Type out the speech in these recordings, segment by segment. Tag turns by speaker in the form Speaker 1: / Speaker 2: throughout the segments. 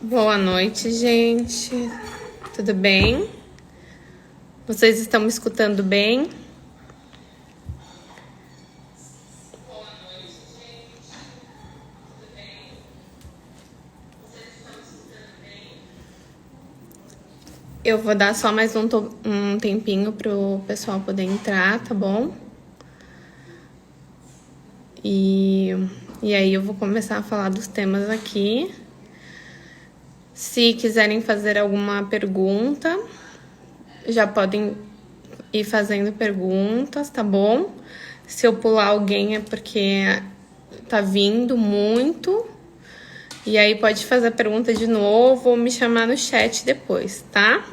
Speaker 1: Boa noite, gente. Tudo bem? Vocês estão me escutando bem? Eu vou dar só mais um tempinho pro pessoal poder entrar, tá bom? E aí eu vou começar a falar dos temas aqui. Se quiserem fazer alguma pergunta, já podem ir fazendo perguntas, tá bom? Se eu pular alguém é porque tá vindo muito. E aí pode fazer a pergunta de novo ou me chamar no chat depois, tá?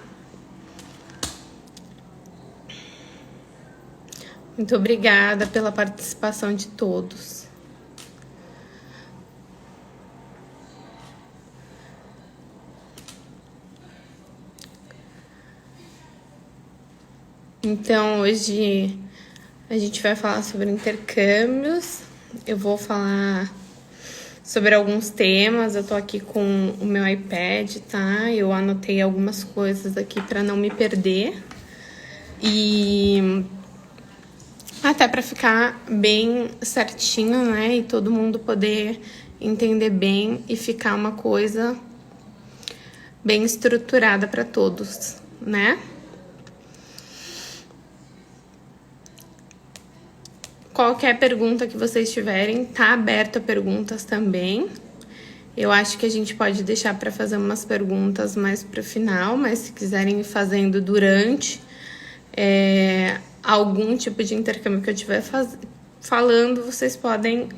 Speaker 1: Muito obrigada pela participação de todos. Então, hoje a gente vai falar sobre intercâmbios. Eu vou falar sobre alguns temas. Eu tô aqui com o meu iPad, tá? Eu anotei algumas coisas aqui para não me perder. E até para ficar bem certinho, né? E todo mundo poder entender bem e ficar uma coisa bem estruturada para todos, né? Qualquer pergunta que vocês tiverem, tá aberto a perguntas também. Eu acho que a gente pode deixar para fazer umas perguntas mais para o final, mas se quiserem ir fazendo durante algum tipo de intercâmbio que eu estiver falando, vocês podem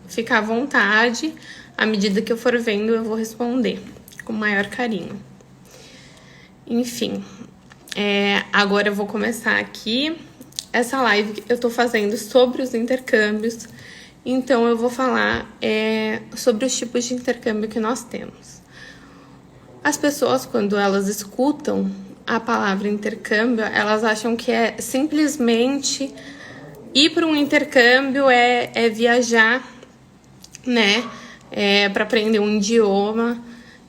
Speaker 1: ficar à vontade. À medida que eu for vendo, eu vou responder com o maior carinho. Enfim, agora eu vou começar aqui. Essa live eu tô fazendo sobre os intercâmbios, então eu vou falar sobre os tipos de intercâmbio que nós temos. As pessoas, quando elas escutam a palavra intercâmbio, elas acham que é simplesmente ir para um intercâmbio, é viajar, né, para aprender um idioma,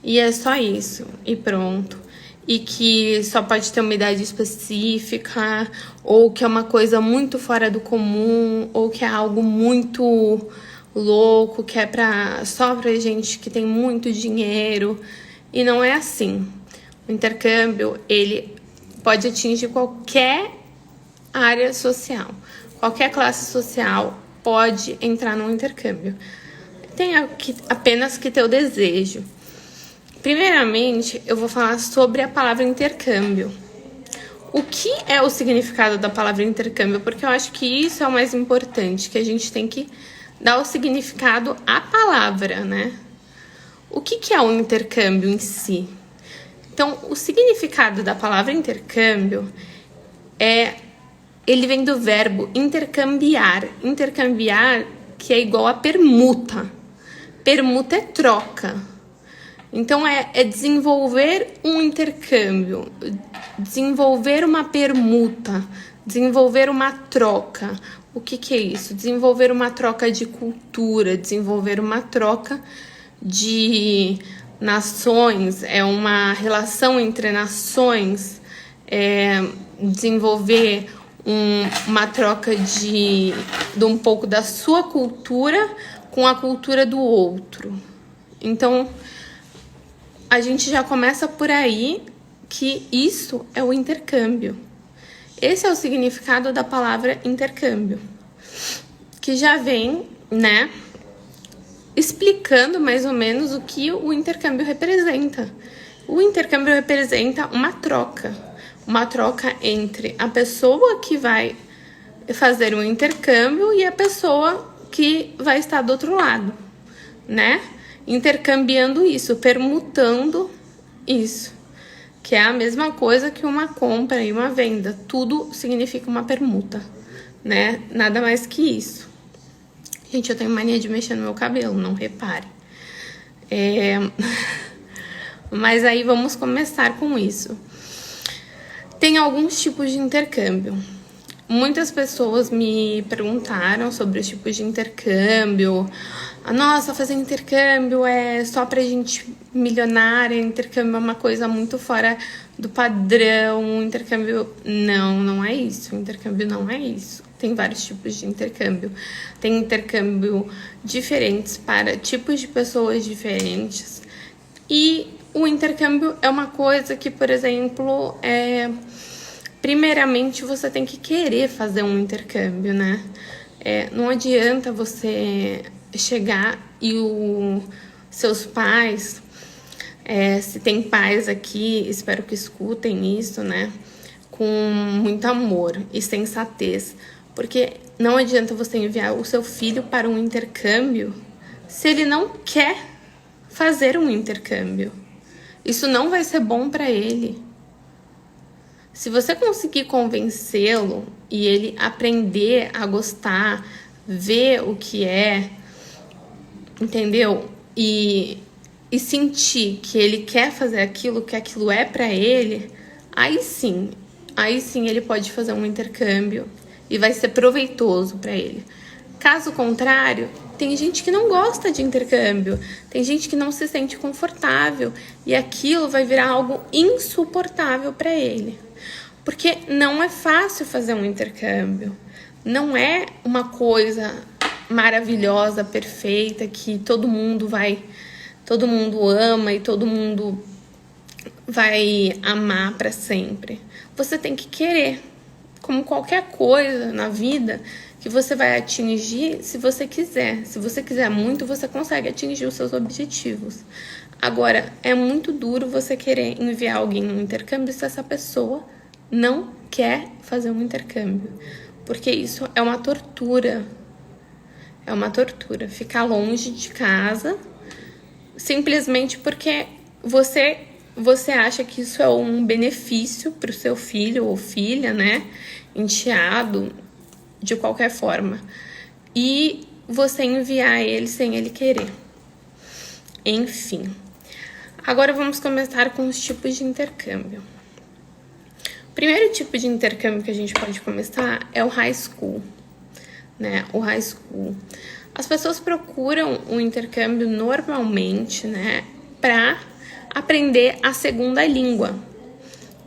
Speaker 1: e é só isso, e pronto. E que só pode ter uma idade específica, ou que é uma coisa muito fora do comum, ou que é algo muito louco, que é só pra gente que tem muito dinheiro. E não é assim. O intercâmbio, ele pode atingir qualquer área social. Qualquer classe social pode entrar no intercâmbio. Tem apenas que ter o desejo. Primeiramente, eu vou falar sobre a palavra intercâmbio. O que é o significado da palavra intercâmbio? Porque eu acho que isso é o mais importante, que a gente tem que dar o significado à palavra, né? O que é o intercâmbio em si? Então, o significado da palavra intercâmbio ele vem do verbo intercambiar. Intercambiar, que é igual a permuta. Permuta é troca. Então, é desenvolver um intercâmbio, desenvolver uma permuta, desenvolver uma troca. O que é isso? Desenvolver uma troca de cultura, desenvolver uma troca de nações, é uma relação entre nações, desenvolver uma troca de um pouco da sua cultura com a cultura do outro. Então, a gente já começa por aí, que isso é o intercâmbio. Esse é o significado da palavra intercâmbio, que já vem, né, explicando mais ou menos o que o intercâmbio representa. O intercâmbio representa uma troca entre a pessoa que vai fazer um intercâmbio e a pessoa que vai estar do outro lado, né? Intercambiando isso, permutando isso, que é a mesma coisa que uma compra e uma venda. Tudo significa uma permuta, né? Nada mais que isso. Gente, eu tenho mania de mexer no meu cabelo, não repare. Mas aí vamos começar com isso. Tem alguns tipos de intercâmbio. Muitas pessoas me perguntaram sobre os tipos de intercâmbio. Nossa, fazer intercâmbio é só pra gente milionária, intercâmbio é uma coisa muito fora do padrão, intercâmbio... Não, não é isso, intercâmbio não é isso. Tem vários tipos de intercâmbio. Tem intercâmbio diferentes para tipos de pessoas diferentes. E o intercâmbio é uma coisa que, por exemplo, primeiramente você tem que querer fazer um intercâmbio, né? Não adianta você chegar e seus pais, se tem pais aqui, espero que escutem isso, né? Com muito amor e sensatez. Porque não adianta você enviar o seu filho para um intercâmbio se ele não quer fazer um intercâmbio. Isso não vai ser bom para ele. Se você conseguir convencê-lo e ele aprender a gostar, ver o que é, entendeu? E sentir que ele quer fazer aquilo, que aquilo é para ele, aí sim ele pode fazer um intercâmbio e vai ser proveitoso para ele. Caso contrário, tem gente que não gosta de intercâmbio, tem gente que não se sente confortável e aquilo vai virar algo insuportável para ele. Porque não é fácil fazer um intercâmbio, não é uma coisa maravilhosa, perfeita, que todo mundo ama e todo mundo vai amar para sempre. Você tem que querer, como qualquer coisa na vida que você vai atingir se você quiser. Se você quiser muito, você consegue atingir os seus objetivos. Agora, é muito duro você querer enviar alguém num intercâmbio se essa pessoa não quer fazer um intercâmbio. Porque isso é uma tortura. É uma tortura. Ficar longe de casa simplesmente porque você acha que isso é um benefício para o seu filho ou filha, né? Enteado, de qualquer forma. E você enviar ele sem ele querer. Enfim. Agora vamos começar com os tipos de intercâmbio. O primeiro tipo de intercâmbio que a gente pode começar é o high school, né? O high school. As pessoas procuram o intercâmbio normalmente, né, para aprender a segunda língua.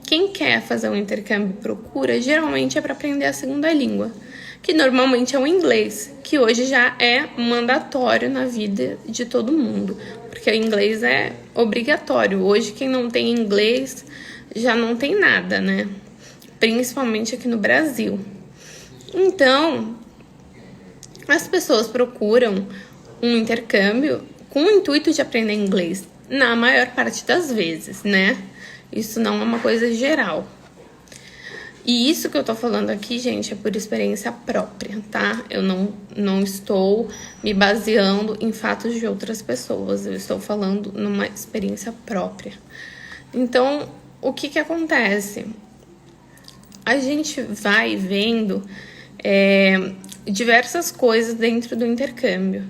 Speaker 1: Quem quer fazer um intercâmbio procura, geralmente é para aprender a segunda língua, que normalmente é o inglês, que hoje já é mandatório na vida de todo mundo, porque o inglês é obrigatório. Hoje quem não tem inglês já não tem nada, né? Principalmente aqui no Brasil. Então, as pessoas procuram um intercâmbio com o intuito de aprender inglês, na maior parte das vezes, né? Isso não é uma coisa geral. E isso que eu tô falando aqui, gente, é por experiência própria, tá? Eu não estou me baseando em fatos de outras pessoas. Eu estou falando numa experiência própria. Então, o que acontece? A gente vai vendo diversas coisas dentro do intercâmbio.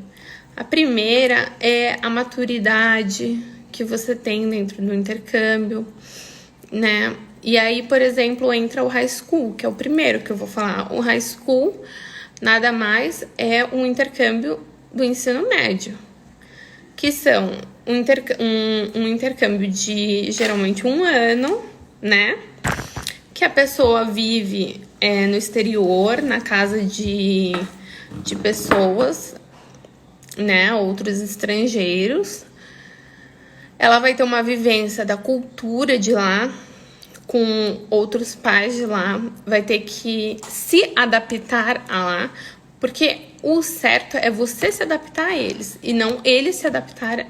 Speaker 1: A primeira é a maturidade que você tem dentro do intercâmbio, né? E aí, por exemplo, entra o high school, que é o primeiro que eu vou falar. O high school nada mais é um intercâmbio do ensino médio, que são um intercâmbio de geralmente 1 ano, né? Que a pessoa vive no exterior, na casa de pessoas, né? Outros estrangeiros. Ela vai ter uma vivência da cultura de lá, com outros pais de lá, vai ter que se adaptar a lá, porque o certo é você se adaptar a eles e não eles se adaptarem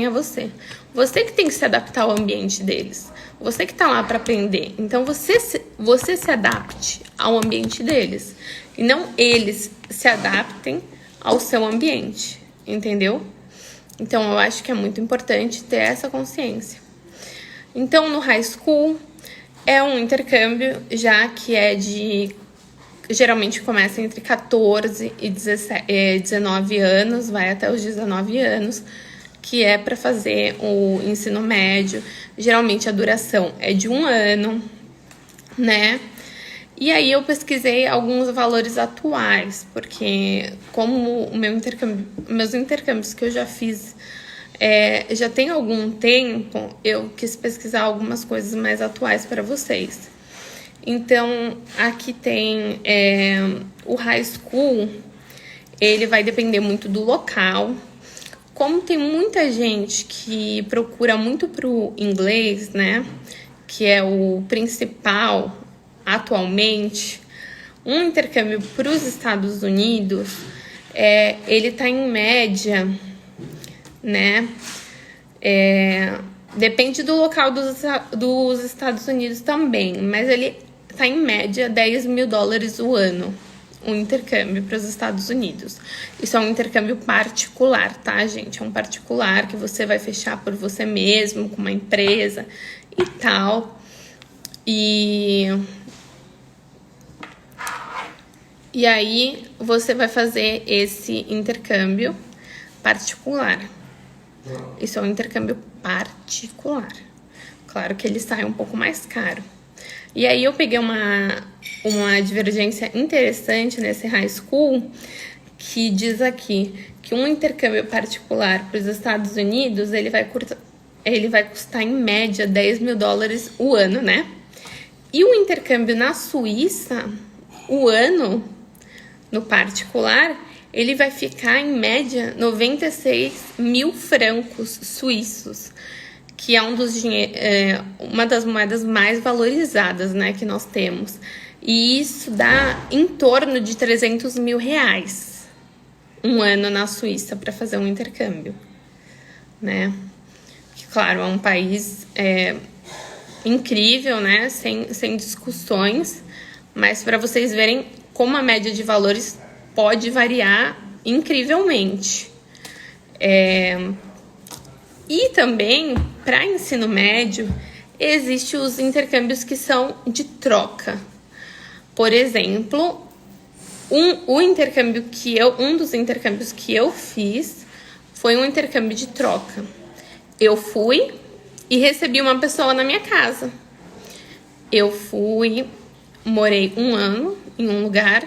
Speaker 1: a você. Você que tem que se adaptar ao ambiente deles. Você que tá lá para aprender. Então você se adapte ao ambiente deles e não eles se adaptem ao seu ambiente, entendeu? Então eu acho que é muito importante ter essa consciência. Então, no high school, é um intercâmbio já que geralmente começa entre 14 e 19 anos, vai até os 19 anos, que é para fazer o ensino médio. Geralmente a duração é de 1 ano, né? E aí eu pesquisei alguns valores atuais, porque como meus intercâmbios que eu já fiz já tem algum tempo, eu quis pesquisar algumas coisas mais atuais para vocês. Então, aqui tem o high school, ele vai depender muito do local. Como tem muita gente que procura muito pro inglês, né, que é o principal atualmente, um intercâmbio para os Estados Unidos, ele tá em média, né, depende do local dos Estados Unidos também, mas ele tá em média $10.000 o ano, um intercâmbio para os Estados Unidos. Isso é um intercâmbio particular, tá, gente? É um particular que você vai fechar por você mesmo, com uma empresa e tal. E aí você vai fazer esse intercâmbio particular. Isso é um intercâmbio particular. Claro que ele sai um pouco mais caro. E aí eu peguei uma divergência interessante nesse high school, que diz aqui que um intercâmbio particular para os Estados Unidos, ele vai custar em média $10.000 o ano, né? E o intercâmbio na Suíça, o ano, no particular, ele vai ficar em média 96 mil francos suíços, que é uma das moedas mais valorizadas, né, que nós temos. E isso dá em torno de R$300 mil um ano na Suíça para fazer um intercâmbio, né? Que, claro, é um país incrível, né? Sem discussões, mas para vocês verem como a média de valores pode variar incrivelmente. E também, para ensino médio, existem os intercâmbios que são de troca. Por exemplo, um dos intercâmbios que eu fiz foi um intercâmbio de troca. Eu fui e recebi uma pessoa na minha casa. Eu morei 1 ano em um lugar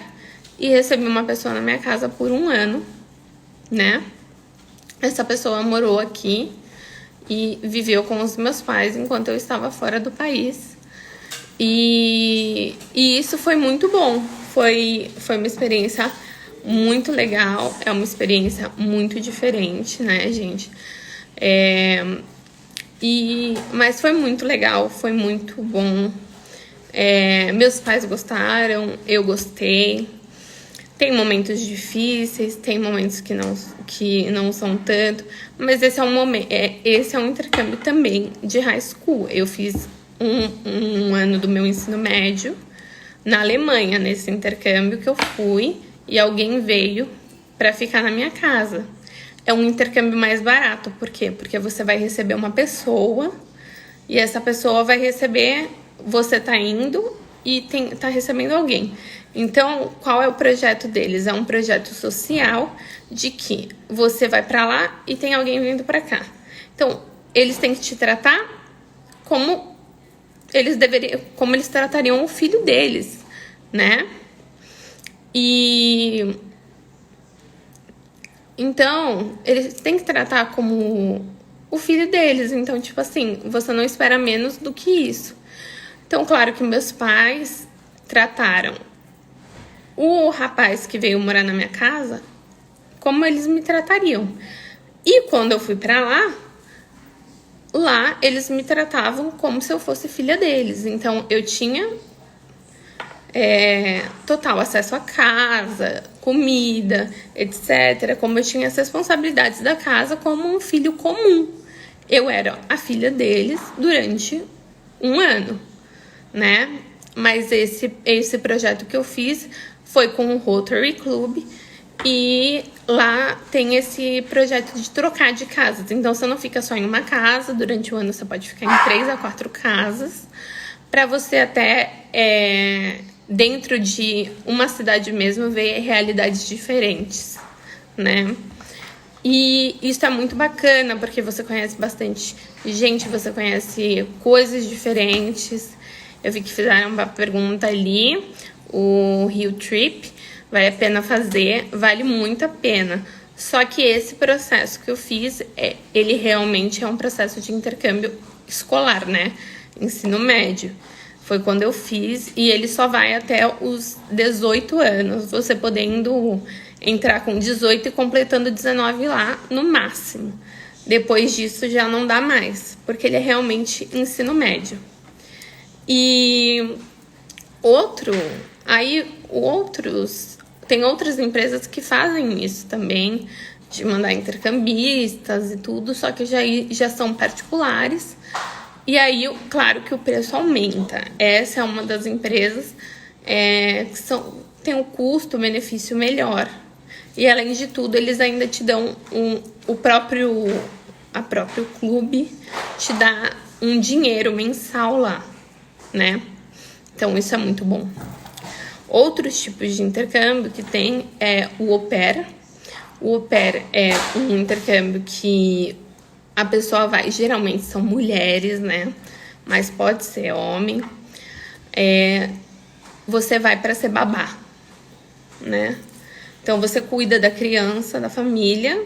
Speaker 1: e recebi uma pessoa na minha casa por 1 ano, né? Essa pessoa morou aqui e viveu com os meus pais enquanto eu estava fora do país. E isso foi muito bom. Foi uma experiência muito legal. É uma experiência muito diferente, né, gente? Mas foi muito legal, foi muito bom. Meus pais gostaram, eu gostei. Tem momentos difíceis, tem momentos que não são tanto, mas esse é um intercâmbio também de high school. Eu fiz um ano do meu ensino médio na Alemanha, nesse intercâmbio que eu fui, e alguém veio para ficar na minha casa. É um intercâmbio mais barato, por quê? Porque você vai receber uma pessoa, e essa pessoa vai receber, você tá indo e tá recebendo alguém. Então, qual é o projeto deles? É um projeto social de que você vai para lá e tem alguém vindo para cá. Então, eles têm que te tratar como eles tratariam o filho deles, né? E então, eles têm que tratar como o filho deles. Então, tipo assim, você não espera menos do que isso. Então, claro que meus pais trataram o rapaz que veio morar na minha casa como eles me tratariam. E quando eu fui pra lá eles me tratavam como se eu fosse filha deles. Então eu tinha total acesso à casa, comida, etc. Como eu tinha as responsabilidades da casa como um filho comum. Eu era a filha deles durante 1 ano, né? Mas esse projeto que eu fiz foi com o Rotary Club, e lá tem esse projeto de trocar de casas. Então você não fica só em uma casa, durante o ano você pode ficar em 3 a 4 casas, para você até dentro de uma cidade mesmo ver realidades diferentes, né? E isso é muito bacana, porque você conhece bastante gente, você conhece coisas diferentes. Eu vi que fizeram uma pergunta ali, o Rio Trip, vale a pena fazer, vale muito a pena. Só que esse processo que eu fiz, ele realmente é um processo de intercâmbio escolar, né? Ensino médio. Foi quando eu fiz e ele só vai até os 18 anos, você podendo entrar com 18 e completando 19 lá no máximo. Depois disso já não dá mais, porque ele é realmente ensino médio. E tem outras empresas que fazem isso também, de mandar intercambistas e tudo, só que já são particulares. E aí, claro que o preço aumenta. Essa é uma das empresas que tem um custo-benefício melhor. E além de tudo, eles ainda te dão o próprio clube te dá um dinheiro mensal lá, né? Então isso é muito bom. Outros tipos de intercâmbio que tem é o au pair. O au pair é um intercâmbio que a pessoa vai, geralmente são mulheres, né? Mas pode ser homem. Você vai para ser babá, né? Então você cuida da criança, da família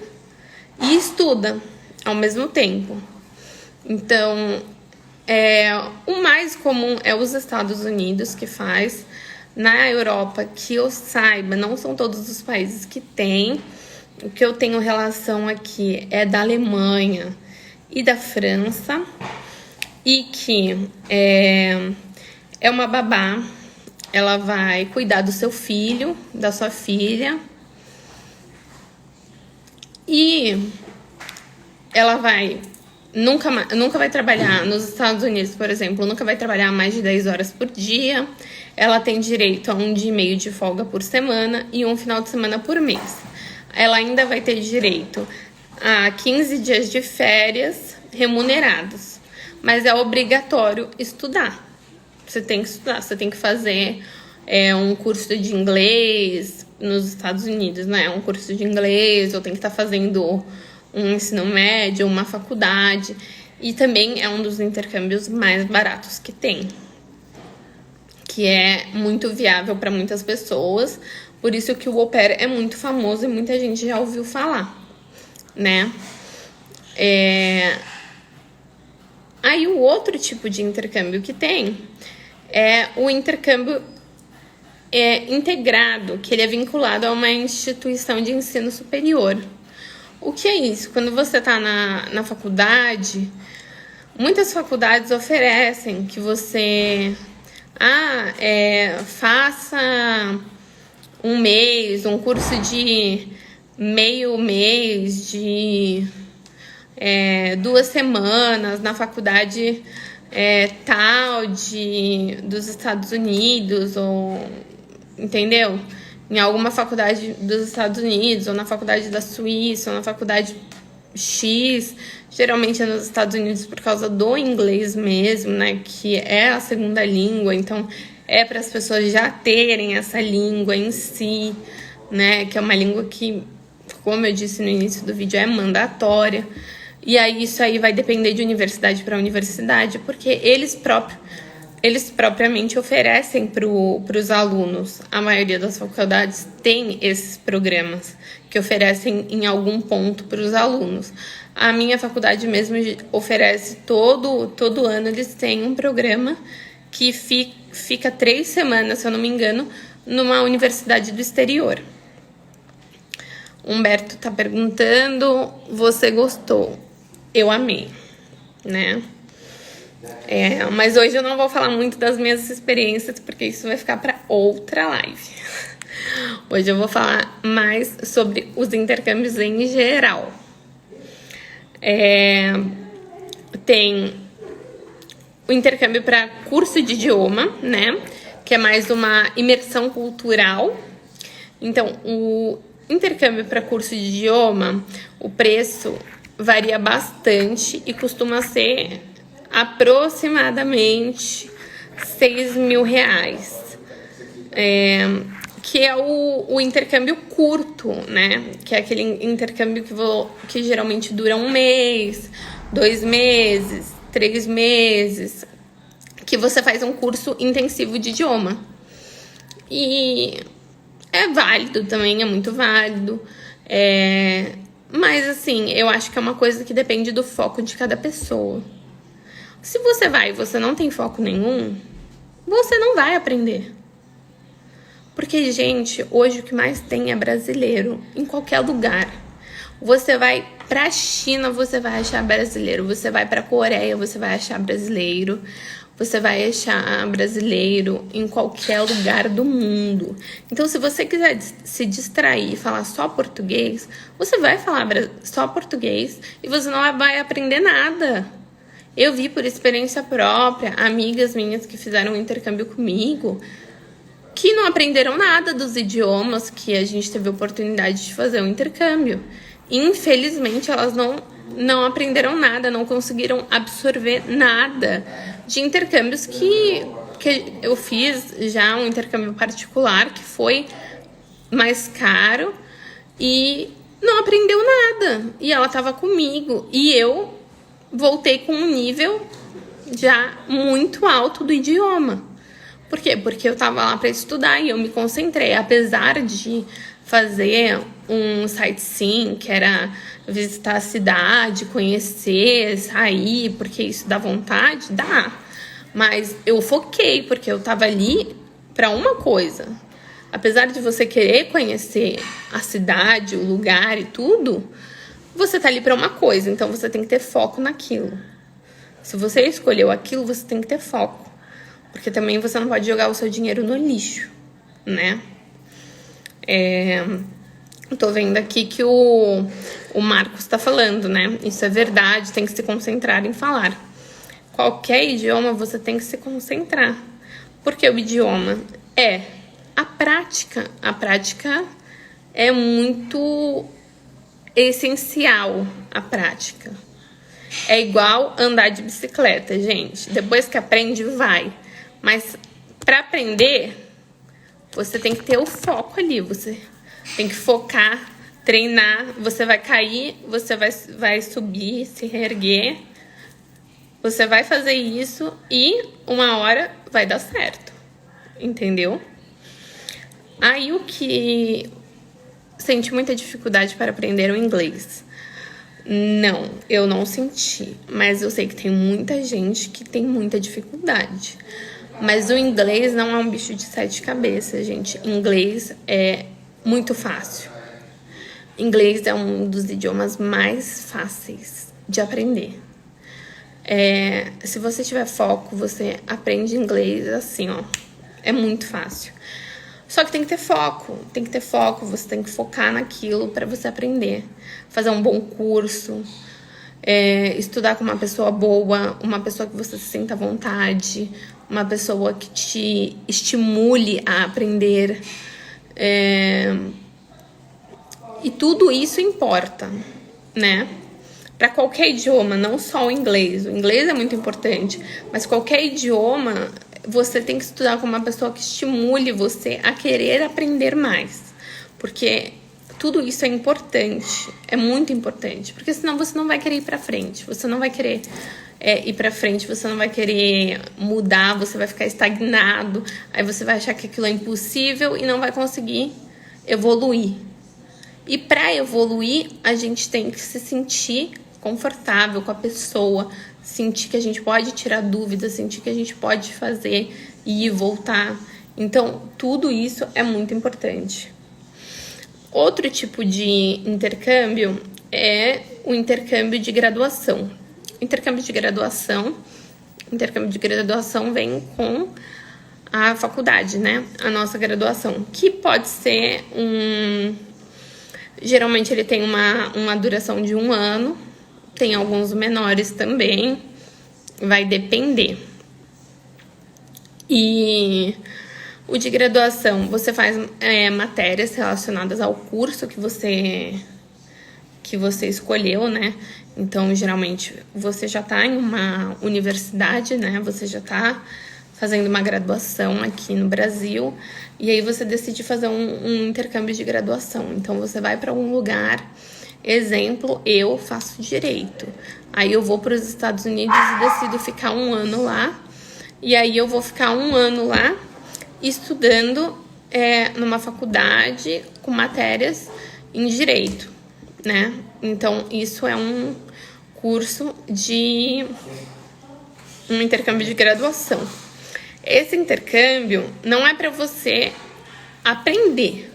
Speaker 1: e estuda ao mesmo tempo. Então, o mais comum é os Estados Unidos que faz. Na Europa, que eu saiba, não são todos os países que têm. O que eu tenho relação aqui é da Alemanha e da França. E que é uma babá. Ela vai cuidar do seu filho, da sua filha. E ela nunca vai trabalhar nos Estados Unidos, por exemplo, nunca vai trabalhar mais de 10 horas por dia. Ela tem direito a 1 dia e meio de folga por semana e 1 final de semana por mês. Ela ainda vai ter direito a 15 dias de férias remunerados, mas é obrigatório estudar. Você tem que estudar, você tem que fazer um curso de inglês nos Estados Unidos, né? Um curso de inglês, ou tem que estar fazendo um ensino médio, uma faculdade. E também é um dos intercâmbios mais baratos que tem, que é muito viável para muitas pessoas. Por isso que o au pair é muito famoso e muita gente já ouviu falar, né? Aí o outro tipo de intercâmbio que tem é o intercâmbio integrado, que ele é vinculado a uma instituição de ensino superior. O que é isso? Quando você está na faculdade, muitas faculdades oferecem que você faça um mês, um curso de meio mês, de 2 semanas na faculdade dos Estados Unidos, ou entendeu? Em alguma faculdade dos Estados Unidos, ou na faculdade da Suíça, ou na faculdade X, geralmente é nos Estados Unidos por causa do inglês mesmo, né, que é a segunda língua, então é para as pessoas já terem essa língua em si, né, que é uma língua que, como eu disse no início do vídeo, é mandatória. E aí isso aí vai depender de universidade para universidade, porque eles propriamente oferecem para os alunos. A maioria das faculdades tem esses programas que oferecem em algum ponto para os alunos. A minha faculdade mesmo oferece todo ano, eles têm um programa que fica 3 semanas, se eu não me engano, numa universidade do exterior. Humberto tá perguntando, você gostou? Eu amei, né? Mas hoje eu não vou falar muito das minhas experiências, porque isso vai ficar para outra live. Hoje eu vou falar mais sobre os intercâmbios em geral. Tem o intercâmbio para curso de idioma, né? Que é mais uma imersão cultural. Então, o intercâmbio para curso de idioma, o preço varia bastante e costuma ser aproximadamente R$6.000, que é o intercâmbio curto, né? Que é aquele intercâmbio que geralmente dura 1 mês, 2 meses, 3 meses, que você faz um curso intensivo de idioma. E é válido também, é muito válido. Mas assim, eu acho que é uma coisa que depende do foco de cada pessoa. Se você vai e você não tem foco nenhum, você não vai aprender. Porque, gente, hoje o que mais tem é brasileiro, em qualquer lugar. Você vai pra China, você vai achar brasileiro. Você vai pra Coreia, você vai achar brasileiro. Você vai achar brasileiro em qualquer lugar do mundo. Então, se você quiser se distrair e falar só português, você vai falar só português e você não vai aprender nada. Eu vi por experiência própria, amigas minhas que fizeram um intercâmbio comigo, que não aprenderam nada dos idiomas que a gente teve a oportunidade de fazer um intercâmbio. Infelizmente, elas não aprenderam nada, não conseguiram absorver nada de intercâmbios que eu fiz já, um intercâmbio particular que foi mais caro e não aprendeu nada. E ela estava comigo e eu voltei com um nível já muito alto do idioma. Por quê? Porque eu estava lá para estudar e eu me concentrei, apesar de fazer um sightseeing, que era visitar a cidade, conhecer, sair, porque isso dá vontade, dá. Mas eu foquei, porque eu tava ali para uma coisa. Apesar de você querer conhecer a cidade, o lugar e tudo, você tá ali para uma coisa, então você tem que ter foco naquilo. Se você escolheu aquilo, você tem que ter foco. Porque também você não pode jogar o seu dinheiro no lixo, né? Eu tô vendo aqui que o Marcos tá falando, né? Isso é verdade, tem que se concentrar em falar. Qualquer idioma você tem que se concentrar. Porque o idioma é a prática. A prática é muito essencial, a prática. É igual andar de bicicleta, gente. Depois que aprende, vai. Mas para aprender, você tem que ter o foco ali. Você tem que focar, treinar. Você vai cair, você vai subir, se reerguer. Você vai fazer isso e uma hora vai dar certo. Entendeu? Aí o que senti muita dificuldade para aprender o inglês. Não, eu não senti. Mas eu sei que tem muita gente que tem muita dificuldade. Mas o inglês não é um bicho de 7 cabeças, gente. Inglês é muito fácil. Inglês é um dos idiomas mais fáceis de aprender. Se você tiver foco, você aprende inglês assim, ó. É muito fácil. Só que tem que ter foco. Tem que ter foco, você tem que focar naquilo para você aprender. Fazer um bom curso. Estudar com uma pessoa boa, uma pessoa que você se sinta à vontade, uma pessoa que te estimule a aprender. E tudo isso importa, né? Para qualquer idioma, não só o inglês. O inglês é muito importante, mas qualquer idioma você tem que estudar com uma pessoa que estimule você a querer aprender mais. Porque tudo isso é importante, é muito importante. Porque senão você não vai querer ir pra frente, você não vai querer ir pra frente, você não vai querer mudar, você vai ficar estagnado. Aí você vai achar que aquilo é impossível e não vai conseguir evoluir. E para evoluir, a gente tem que se sentir confortável com a pessoa, sentir que a gente pode tirar dúvidas, sentir que a gente pode fazer e ir voltar. Então, tudo isso é muito importante. Outro tipo de intercâmbio é o intercâmbio de graduação. Intercâmbio de graduação vem com a faculdade, né? A nossa graduação, que pode ser geralmente ele tem uma duração de 1 ano, tem alguns menores também, vai depender. E o de graduação, você faz matérias relacionadas ao curso que você escolheu, né? Então, geralmente, você já está em uma universidade, né? Você já está fazendo uma graduação aqui no Brasil, e aí você decide fazer um intercâmbio de graduação. Então, você vai para algum lugar. Exemplo, eu faço direito. Aí eu vou para os Estados Unidos e decido ficar 1 ano lá. E aí eu vou ficar 1 ano lá estudando numa faculdade com matérias em direito, né? Então, isso é um curso de um intercâmbio de graduação. Esse intercâmbio não é para você aprender.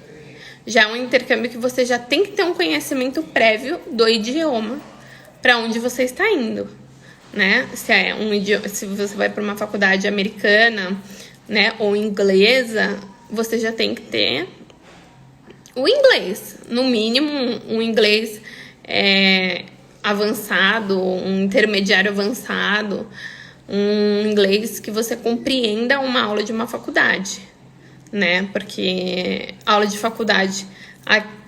Speaker 1: Já é um intercâmbio que você já tem que ter um conhecimento prévio do idioma para onde você está indo, né? Se você vai para uma faculdade americana, né, ou inglesa, você já tem que ter o inglês, no mínimo um inglês avançado, um intermediário avançado, um inglês que você compreenda uma aula de uma faculdade, né? Porque aula de faculdade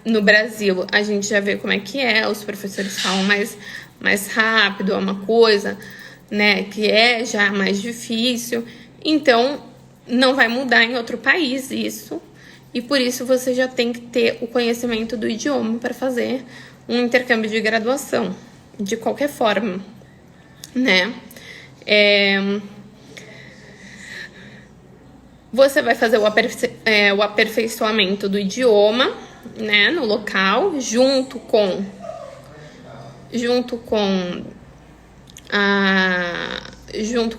Speaker 1: no Brasil a gente já vê como é que é, os professores falam mais rápido, é uma coisa, né, que é já mais difícil. Então, não vai mudar em outro país isso, e por isso você já tem que ter o conhecimento do idioma para fazer um intercâmbio de graduação, de qualquer forma, né? Você vai fazer o aperfeiçoamento do idioma, né, no local, junto com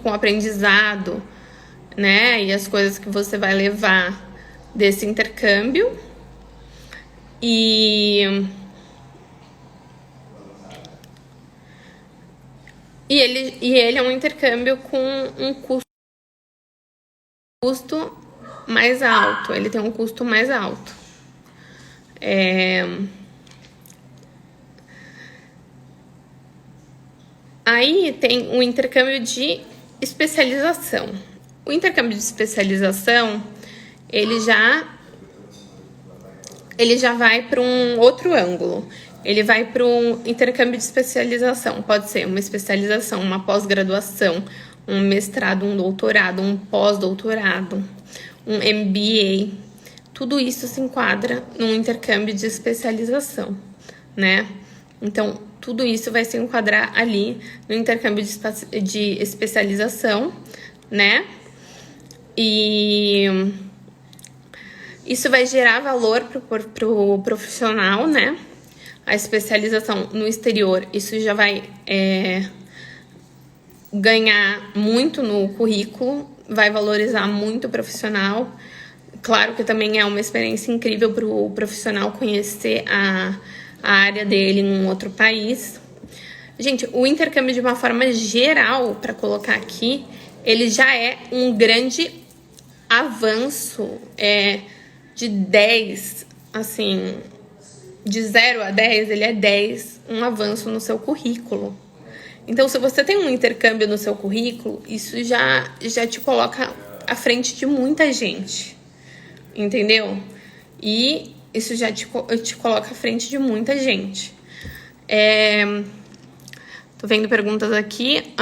Speaker 1: o aprendizado, né, e as coisas que você vai levar desse intercâmbio. E ele é um intercâmbio com um custo mais alto. Ele tem um custo mais alto. Aí tem o intercâmbio de especialização. O intercâmbio de especialização, ele já vai para um outro ângulo. Ele vai para um intercâmbio de especialização. Pode ser uma especialização, uma pós-graduação, um mestrado, um doutorado, um pós-doutorado, um MBA. Tudo isso se enquadra num intercâmbio de especialização, né? Então, tudo isso vai se enquadrar ali no intercâmbio de especialização, né? E isso vai gerar valor pro profissional, né? A especialização no exterior, isso já vai ganhar muito no currículo, vai valorizar muito o profissional. Claro que também é uma experiência incrível para o profissional conhecer a área dele em um outro país. Gente, o intercâmbio, de uma forma geral, para colocar aqui, ele já é um grande avanço de 10, assim, de 0 a 10, ele é 10, um avanço no seu currículo. Então, se você tem um intercâmbio no seu currículo, isso já te coloca à frente de muita gente, entendeu? E isso já te coloca à frente de muita gente. Tô vendo perguntas aqui.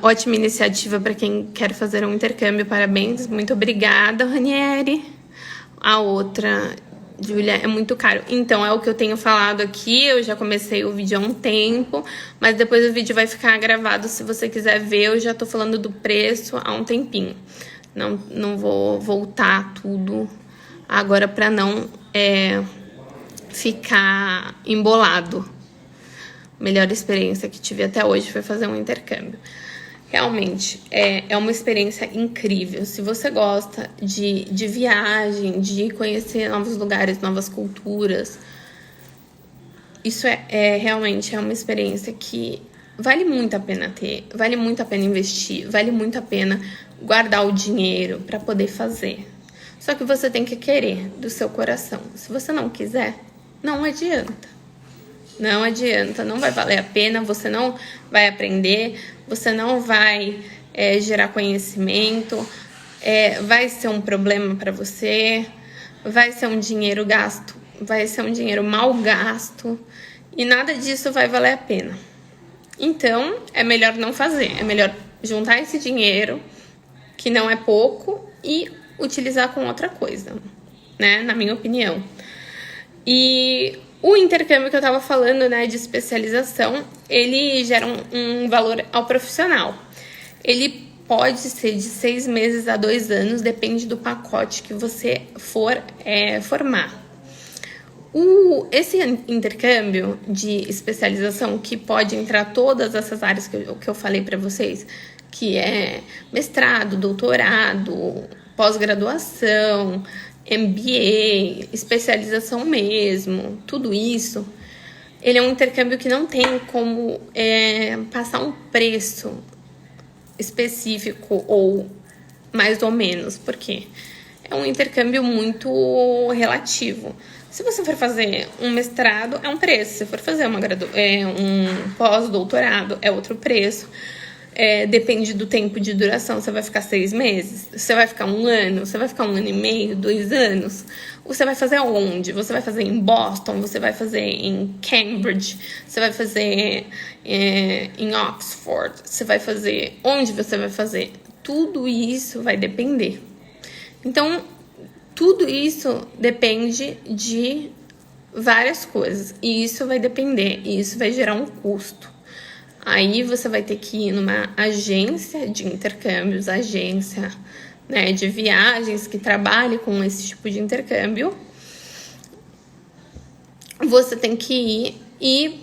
Speaker 1: Ótima iniciativa para quem quer fazer um intercâmbio, parabéns. Muito obrigada, Ranieri. A outra, Júlia, é muito caro. Então, é o que eu tenho falado aqui. Eu já comecei o vídeo há um tempo, mas depois o vídeo vai ficar gravado. Se você quiser ver, eu já tô falando do preço há um tempinho. Não vou voltar tudo agora para não ficar embolado. Melhor experiência que tive até hoje foi fazer um intercâmbio. Realmente, é uma experiência incrível. Se você gosta de viagem, de conhecer novos lugares, novas culturas, isso realmente é uma experiência que vale muito a pena ter, vale muito a pena investir, vale muito a pena guardar o dinheiro para poder fazer. Só que você tem que querer do seu coração. Se você não quiser, não adianta. Não adianta, não vai valer a pena, você não vai aprender, você não vai gerar conhecimento, vai ser um problema para você, vai ser um dinheiro gasto, vai ser um dinheiro mal gasto e nada disso vai valer a pena. Então, é melhor não fazer, é melhor juntar esse dinheiro, que não é pouco, e utilizar com outra coisa, né? Na minha opinião. E O intercâmbio que eu tava falando, né, de especialização, ele gera um valor ao profissional. Ele pode ser de 6 meses a 2 anos, depende do pacote que você for formar. Esse intercâmbio de especialização, que pode entrar todas essas áreas que eu falei para vocês, que é mestrado, doutorado, pós-graduação, MBA, especialização mesmo, tudo isso, ele é um intercâmbio que não tem como passar um preço específico ou mais ou menos, porque é um intercâmbio muito relativo. Se você for fazer um mestrado, é um preço. Se for fazer um pós-doutorado, é outro preço. Depende do tempo de duração. Você vai ficar 6 meses? Você vai ficar 1 ano? Você vai ficar 1 ano e meio? 2 anos? Você vai fazer onde? Você vai fazer em Boston? Você vai fazer em Cambridge? Você vai fazer em Oxford? Você vai fazer... Onde você vai fazer? Tudo isso vai depender. Então, tudo isso depende de várias coisas. E isso vai depender. E isso vai gerar um custo. Aí você vai ter que ir numa agência de intercâmbios, agência, né, de viagens que trabalhe com esse tipo de intercâmbio. Você tem que ir e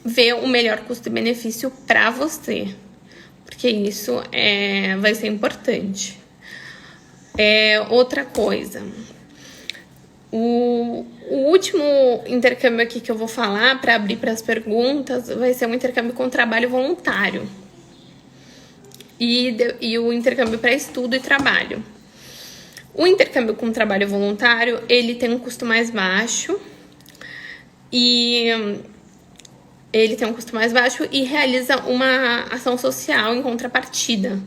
Speaker 1: ver o melhor custo-benefício para você, porque isso vai ser importante. Outra coisa, o último intercâmbio aqui que eu vou falar, para abrir para as perguntas, vai ser um intercâmbio com trabalho voluntário e o intercâmbio para estudo e trabalho. O intercâmbio com trabalho voluntário, ele tem um custo mais baixo e realiza uma ação social em contrapartida.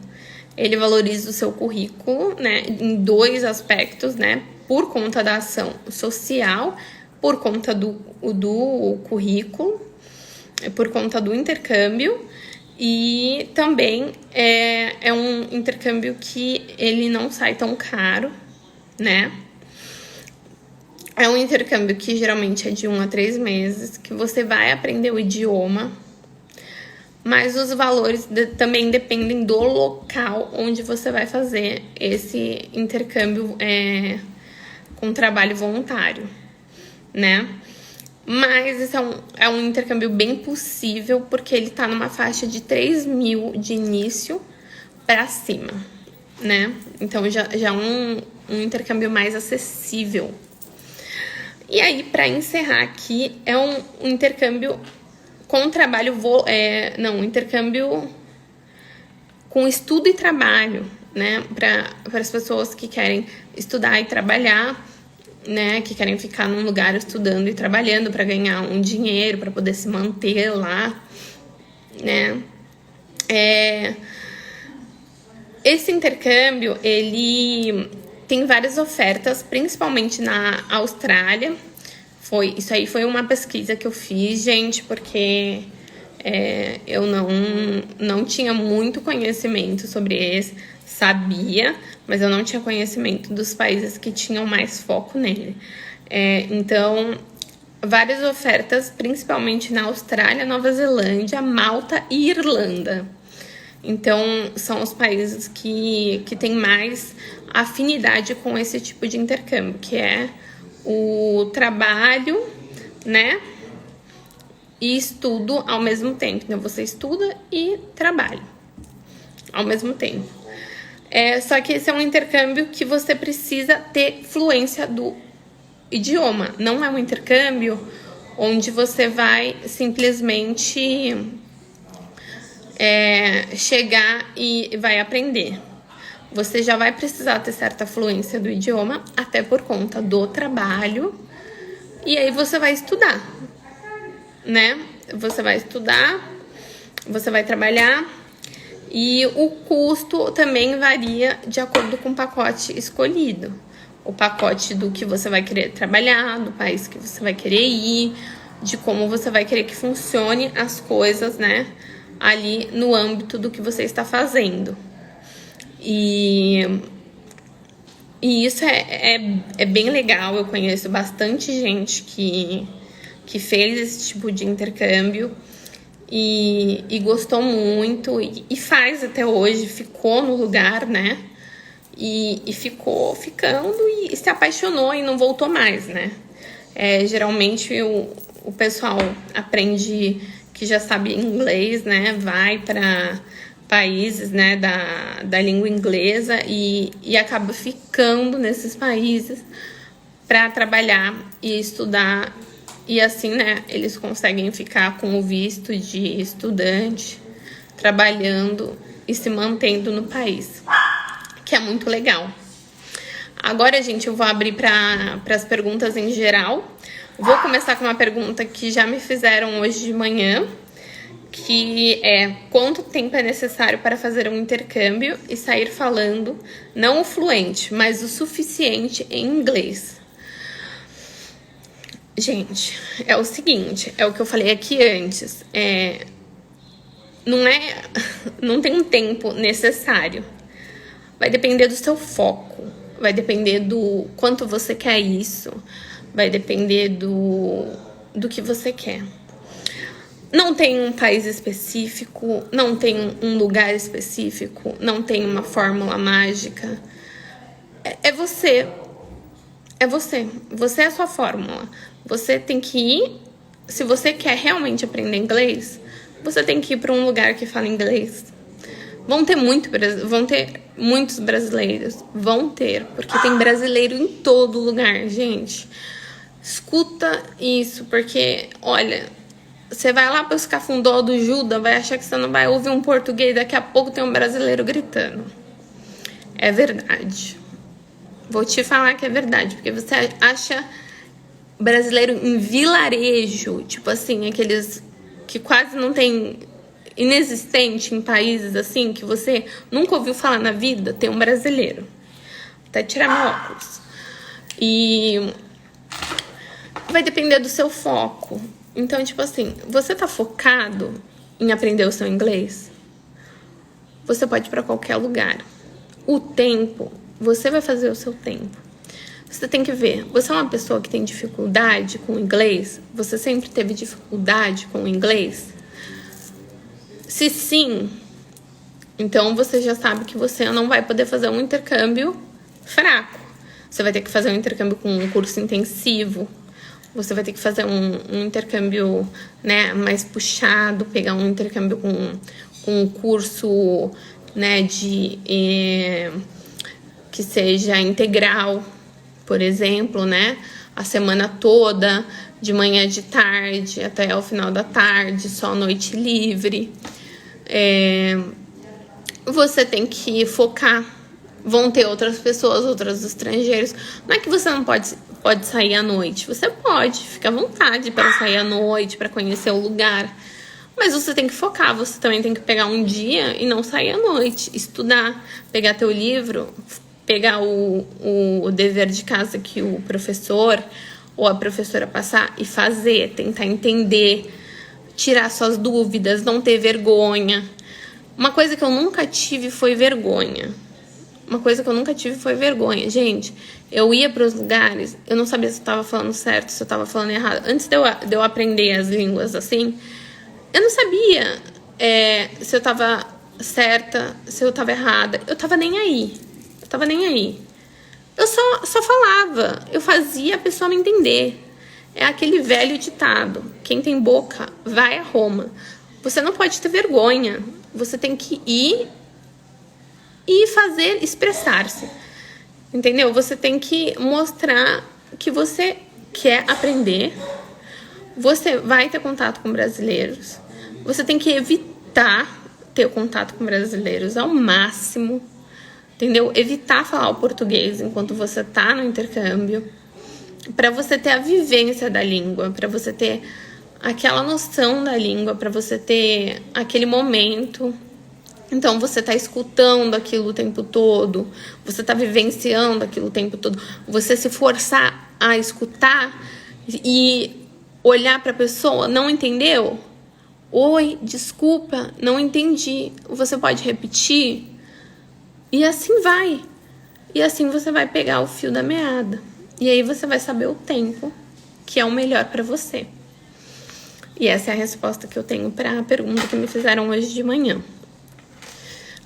Speaker 1: Ele valoriza o seu currículo, né, em 2 aspectos, né, por conta da ação social, por conta do currículo, por conta do intercâmbio, e também é um intercâmbio que ele não sai tão caro, né? É um intercâmbio que geralmente é de 1 a 3 meses, que você vai aprender o idioma, mas os valores também dependem do local onde você vai fazer esse intercâmbio com trabalho voluntário, né? Mas esse é um intercâmbio bem possível, porque ele tá numa faixa de 3 mil de início para cima, né? Então já é um intercâmbio mais acessível. E aí, para encerrar aqui, é um intercâmbio com trabalho, intercâmbio com estudo e trabalho, né? Para as pessoas que querem estudar e trabalhar, né? Que querem ficar num lugar estudando e trabalhando para ganhar um dinheiro, para poder se manter lá, né? Esse intercâmbio, ele tem várias ofertas, principalmente na Austrália. Isso aí foi uma pesquisa que eu fiz, gente, porque eu não tinha muito conhecimento sobre esse, sabia, mas eu não tinha conhecimento dos países que tinham mais foco nele. Então, várias ofertas, principalmente na Austrália, Nova Zelândia, Malta e Irlanda. Então, são os países que têm mais afinidade com esse tipo de intercâmbio, que é o trabalho, né, e estudo ao mesmo tempo. Então, você estuda e trabalha ao mesmo tempo. Só que esse é um intercâmbio que você precisa ter fluência do idioma. Não é um intercâmbio onde você vai simplesmente chegar e vai aprender. Você já vai precisar ter certa fluência do idioma, até por conta do trabalho. E aí você vai estudar, né? Você vai estudar, você vai trabalhar. E o custo também varia de acordo com o pacote escolhido. O pacote do que você vai querer trabalhar, do país que você vai querer ir, de como você vai querer que funcione as coisas, né? Ali no âmbito do que você está fazendo. E isso é bem legal. Eu conheço bastante gente que que fez esse tipo de intercâmbio e gostou muito e faz até hoje, ficou no lugar, né? E ficou ficando e se apaixonou e não voltou mais, né? Geralmente o pessoal aprende que já sabe inglês, né? Vai para países, né, da língua inglesa e acaba ficando nesses países para trabalhar e estudar. E assim, né, eles conseguem ficar com o visto de estudante, trabalhando e se mantendo no país, que é muito legal. Agora, gente, eu vou abrir para as perguntas em geral. Vou começar com uma pergunta que já me fizeram hoje de manhã, que é: quanto tempo é necessário para fazer um intercâmbio e sair falando, não o fluente, mas o suficiente em inglês? Gente, é o seguinte, é o que eu falei aqui antes, não tem um tempo necessário. Vai depender do seu foco, vai depender do quanto você quer isso, vai depender do que você quer. Não tem um país específico, não tem um lugar específico, não tem uma fórmula mágica. É você. É você. Você é a sua fórmula. Você tem que ir. Se você quer realmente aprender inglês, você tem que ir para um lugar que fala inglês. Vão ter muitos brasileiros. Vão ter, porque tem brasileiro em todo lugar, gente. Escuta isso, porque, olha, você vai lá para os cafundó do Juda, vai achar que você não vai ouvir um português, daqui a pouco tem um brasileiro gritando. É verdade. Vou te falar que é verdade, porque você acha brasileiro em vilarejo, tipo assim, aqueles que quase não tem, inexistente em países assim, que você nunca ouviu falar na vida, tem um brasileiro. Vou até tirar meu óculos. E vai depender do seu foco. Então, tipo assim, você tá focado em aprender o seu inglês? Você pode ir pra qualquer lugar. O tempo, você vai fazer o seu tempo. Você tem que ver, você é uma pessoa que tem dificuldade com o inglês? Você sempre teve dificuldade com o inglês? Se sim, então você já sabe que você não vai poder fazer um intercâmbio fraco. Você vai ter que fazer um intercâmbio com um curso intensivo. Você vai ter que fazer um intercâmbio, né, mais puxado, pegar um intercâmbio com um curso, né, que seja integral, por exemplo, né, a semana toda, de manhã, de tarde, até o final da tarde, só noite livre. Você tem que focar. Vão ter outras pessoas, outros estrangeiros. Não é que você não pode sair à noite. Você pode, fica à vontade para sair à noite, para conhecer o lugar. Mas você tem que focar. Você também tem que pegar um dia e não sair à noite. Estudar, pegar teu livro, pegar o dever de casa que o professor ou a professora passar e fazer. Tentar entender, tirar suas dúvidas, não ter vergonha. Uma coisa que eu nunca tive foi vergonha. Gente, eu ia para os lugares, eu não sabia se eu estava falando certo, se eu estava falando errado. Antes de eu aprender as línguas assim, eu não sabia se eu estava certa, se eu estava errada. Eu estava nem aí. Eu só falava. Eu fazia a pessoa me entender. É aquele velho ditado: quem tem boca vai a Roma. Você não pode ter vergonha. Você tem que ir e fazer, expressar-se, entendeu? Você tem que mostrar que você quer aprender. Você vai ter contato com brasileiros. Você tem que evitar ter contato com brasileiros ao máximo, entendeu? Evitar falar o português enquanto você tá no intercâmbio, para você ter a vivência da língua, para você ter aquela noção da língua, para você ter aquele momento. Então, você tá escutando aquilo o tempo todo, você tá vivenciando aquilo o tempo todo. Você se forçar a escutar e olhar para a pessoa, não entendeu? Oi, desculpa, não entendi. Você pode repetir? E assim vai. E assim você vai pegar o fio da meada. E aí você vai saber o tempo que é o melhor para você. E essa é a resposta que eu tenho para a pergunta que me fizeram hoje de manhã.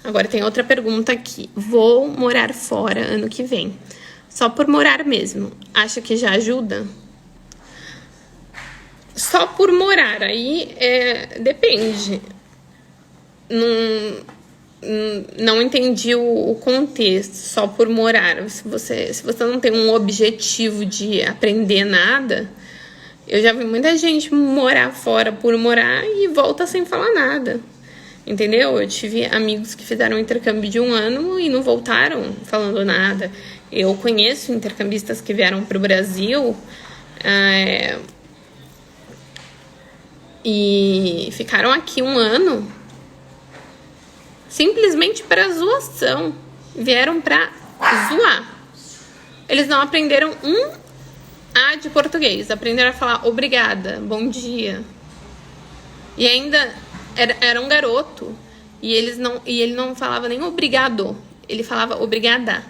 Speaker 1: Agora tem outra pergunta aqui. Vou morar fora ano que vem. Só por morar mesmo. Acha que já ajuda? Só por morar, aí depende. Não entendi o contexto. Só por morar. Se você não tem um objetivo de aprender nada, eu já vi muita gente morar fora por morar e volta sem falar nada. Entendeu? Eu tive amigos que fizeram um intercâmbio de 1 ano e não voltaram falando nada. Eu conheço intercambistas que vieram para o Brasil e ficaram aqui 1 ano simplesmente para zoação. Vieram para zoar. Eles não aprenderam um A de português. Aprenderam a falar obrigada, bom dia. E ainda era um garoto. E ele não falava nem obrigado. Ele falava obrigada.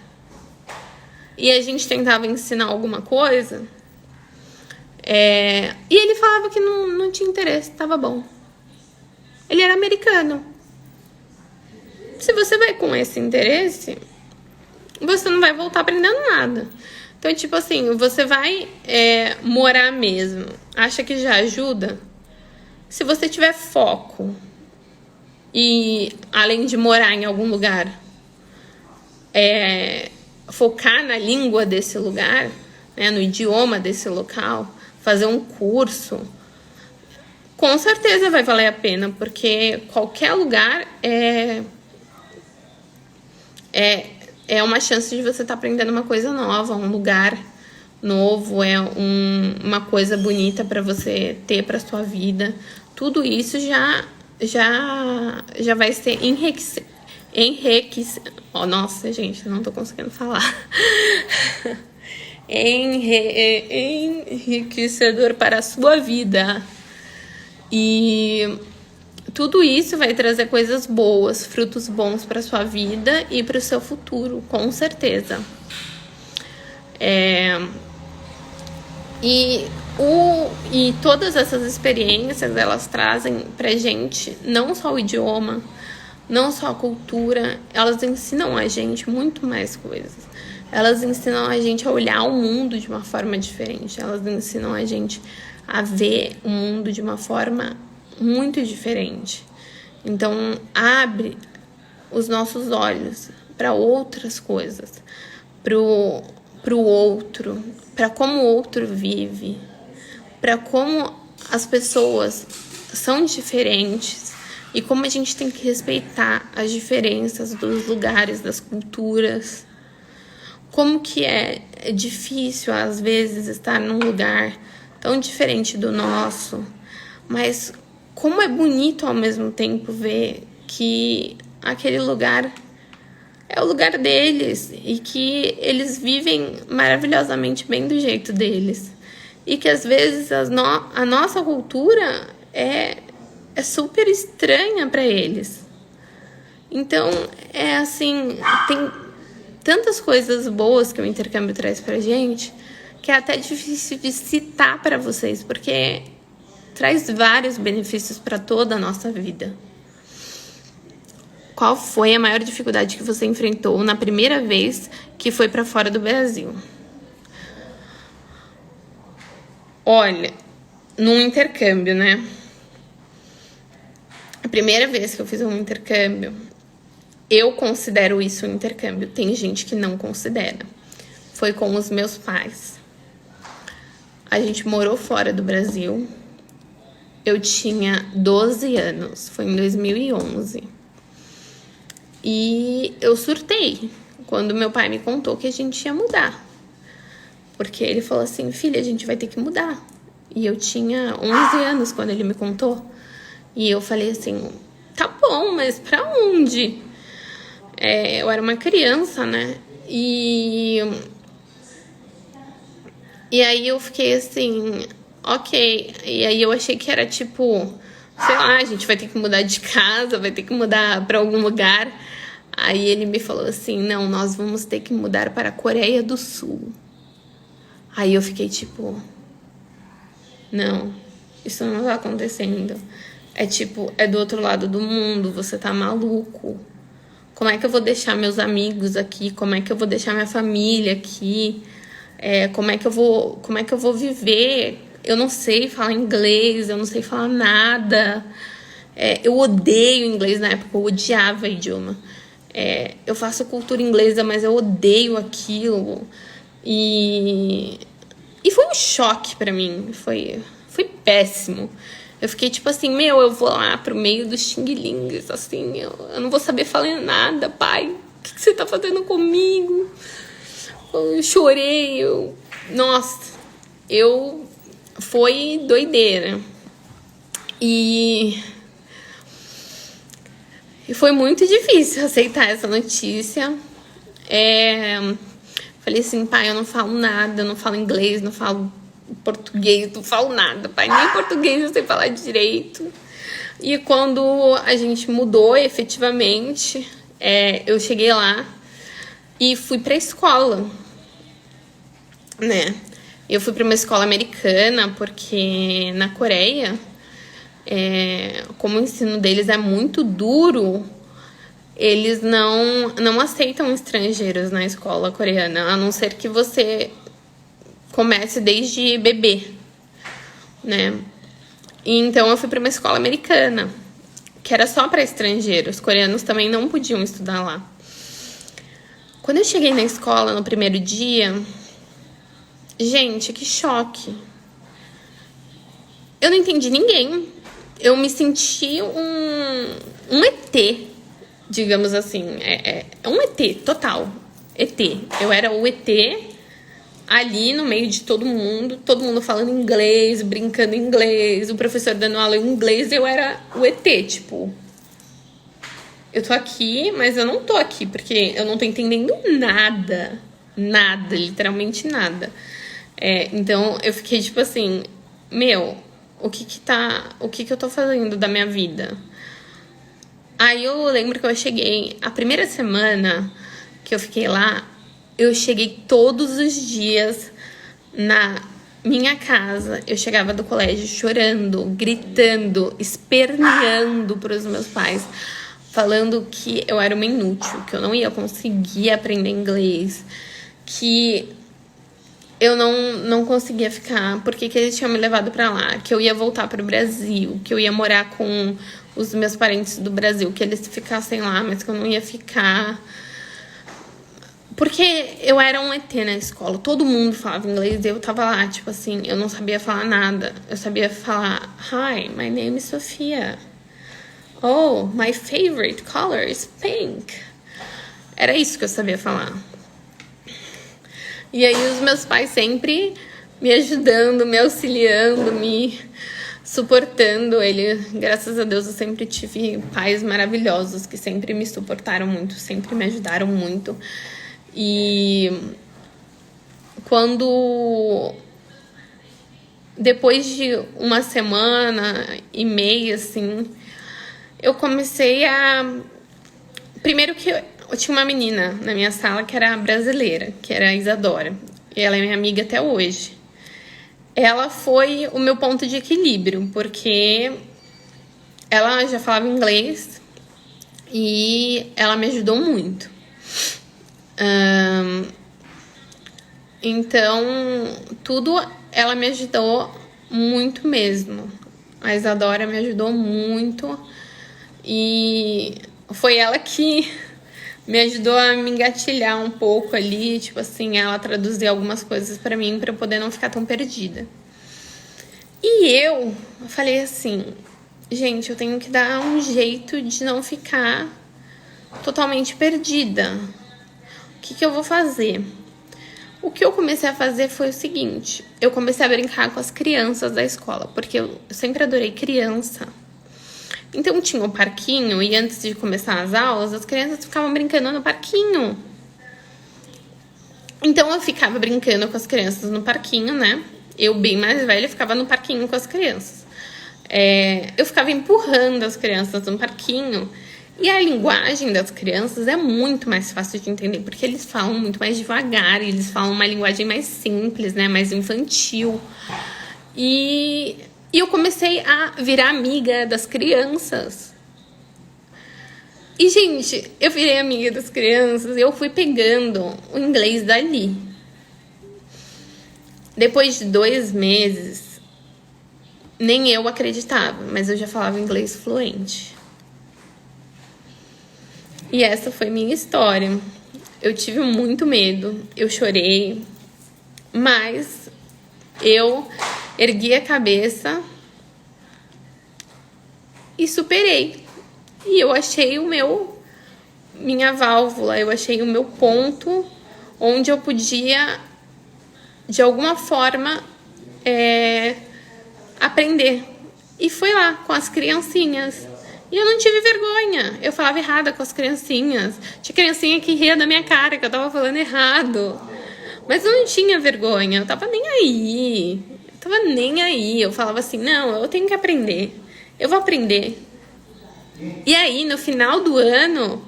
Speaker 1: E a gente tentava ensinar alguma coisa. E ele falava que não tinha interesse, tava bom. Ele era americano. Se você vai com esse interesse, você não vai voltar aprendendo nada. Então, tipo assim, você vai morar mesmo. Acha que já ajuda? Se você tiver foco e, além de morar em algum lugar, focar na língua desse lugar, né, no idioma desse local, fazer um curso, com certeza vai valer a pena, porque qualquer lugar é uma chance de você estar aprendendo uma coisa nova, um lugar novo, uma coisa bonita para você ter para sua vida. Tudo isso já vai ser nossa, gente, não tô conseguindo falar. Enriquecedor para a sua vida. E tudo isso vai trazer coisas boas, frutos bons para sua vida e para o seu futuro, com certeza. E todas essas experiências, elas trazem pra gente não só o idioma, não só a cultura, elas ensinam a gente muito mais coisas. Elas ensinam a gente a olhar o mundo de uma forma diferente. Elas ensinam a gente a ver o mundo de uma forma muito diferente. Então, abre os nossos olhos para outras coisas, pro outro, para como o outro vive, para como as pessoas são diferentes e como a gente tem que respeitar as diferenças dos lugares, das culturas. Como que é difícil, às vezes, estar num lugar tão diferente do nosso, mas como é bonito ao mesmo tempo ver que aquele lugar é o lugar deles e que eles vivem maravilhosamente bem do jeito deles. E que às vezes a nossa cultura é super estranha para eles. Então, assim, tem tantas coisas boas que o intercâmbio traz pra gente que é até difícil de citar para vocês, porque traz vários benefícios para toda a nossa vida. Qual foi a maior dificuldade que você enfrentou na primeira vez que foi para fora do Brasil? Olha, num intercâmbio, né? A primeira vez que eu fiz um intercâmbio, eu considero isso um intercâmbio. Tem gente que não considera. Foi com os meus pais. A gente morou fora do Brasil. Eu tinha 12 anos. Foi em 2011. E eu surtei quando meu pai me contou que a gente ia mudar. Porque ele falou assim, filha, a gente vai ter que mudar. E eu tinha 11 anos quando ele me contou. E eu falei assim, tá bom, mas pra onde? Eu era uma criança, né? E aí eu fiquei assim, ok. E aí eu achei que era tipo, sei lá, a gente vai ter que mudar de casa, vai ter que mudar pra algum lugar. Aí ele me falou assim, não, nós vamos ter que mudar para a Coreia do Sul. Aí eu fiquei tipo, não, Isso não tá acontecendo. É tipo, é do outro lado do mundo, você tá maluco. Como é que eu vou deixar meus amigos aqui? Como é que eu vou deixar minha família aqui? Como é que eu vou viver? Eu não sei falar inglês, eu não sei falar nada. Eu odeio inglês na época, eu odiava idioma. Eu faço cultura inglesa, mas eu odeio aquilo. E foi um choque pra mim, foi péssimo. Eu fiquei tipo assim, eu vou lá pro meio dos xing-lings, assim, eu não vou saber falar nada, pai. O que você tá fazendo comigo? Eu chorei, nossa, foi doideira. E foi muito difícil aceitar essa notícia. Falei assim, pai, eu não falo nada, eu não falo inglês, não falo português, não falo nada, pai, nem português eu sei falar direito. E quando a gente mudou efetivamente, eu cheguei lá e fui pra escola, né? Eu fui pra uma escola americana, porque na Coreia, como o ensino deles é muito duro, eles não aceitam estrangeiros na escola coreana, a não ser que você comece desde bebê, né? E então eu fui para uma escola americana, que era só para estrangeiros. Os coreanos também não podiam estudar lá. Quando eu cheguei na escola no primeiro dia, gente, que choque. Eu não entendi ninguém. Eu me senti um ET, digamos assim. É um ET, total. ET. Eu era o ET ali no meio de todo mundo falando inglês, brincando inglês, o professor dando aula em inglês, eu era o ET, tipo, eu tô aqui, mas eu não tô aqui, porque eu não tô entendendo nada, literalmente nada. Então eu fiquei tipo assim, o que eu tô fazendo da minha vida? Aí eu lembro que eu cheguei, a primeira semana que eu fiquei lá, eu cheguei todos os dias na minha casa. Eu chegava do colégio chorando, gritando, esperneando para os meus pais, falando que eu era uma inútil, que eu não ia conseguir aprender inglês, que eu não conseguia ficar, porque que eles tinham me levado para lá, que eu ia voltar para o Brasil, que eu ia morar com os meus parentes do Brasil, que eles ficassem lá, mas que eu não ia ficar. Porque eu era um ET na escola, todo mundo falava inglês e eu tava lá, tipo assim, eu não sabia falar nada. Eu sabia falar, hi, my name is Sofia. Oh, my favorite color is pink. Era isso que eu sabia falar. E aí os meus pais sempre me ajudando, me auxiliando, me suportando. Graças a Deus, eu sempre tive pais maravilhosos que sempre me suportaram muito, sempre me ajudaram muito. E depois de uma semana e meia, assim, eu comecei primeiro que eu tinha uma menina na minha sala que era brasileira, que era a Isadora. E ela é minha amiga até hoje. Ela foi o meu ponto de equilíbrio, porque ela já falava inglês e ela me ajudou muito. Então, tudo ela me ajudou muito mesmo. A Isadora me ajudou muito e foi ela que me ajudou a me engatilhar um pouco ali, tipo assim, ela traduzir algumas coisas pra mim pra eu poder não ficar tão perdida. E eu falei assim, gente, eu tenho que dar um jeito de não ficar totalmente perdida. O que eu vou fazer? O que eu comecei a fazer foi o seguinte, eu comecei a brincar com as crianças da escola, porque eu sempre adorei criança. Então tinha um parquinho e antes de começar as aulas, as crianças ficavam brincando no parquinho. Então eu ficava brincando com as crianças no parquinho, né? Eu, bem mais velha, ficava no parquinho com as crianças. Eu ficava empurrando as crianças no parquinho. E a linguagem das crianças é muito mais fácil de entender, porque eles falam muito mais devagar, eles falam uma linguagem mais simples, né? Mais infantil. E E eu comecei a virar amiga das crianças. E, gente, eu virei amiga das crianças e eu fui pegando o inglês dali. Depois de 2 meses, nem eu acreditava, mas eu já falava inglês fluente. E essa foi minha história. Eu tive muito medo, eu chorei, mas eu ergui a cabeça e superei. E eu achei minha válvula, eu achei o meu ponto onde eu podia, de alguma forma, aprender. E fui lá com as criancinhas. E eu não tive vergonha. Eu falava errado com as criancinhas. Tinha criancinha que ria da minha cara, que eu tava falando errado. Mas eu não tinha vergonha. Eu tava nem aí. Eu falava assim, não, eu tenho que aprender. Eu vou aprender. E aí, no final do ano,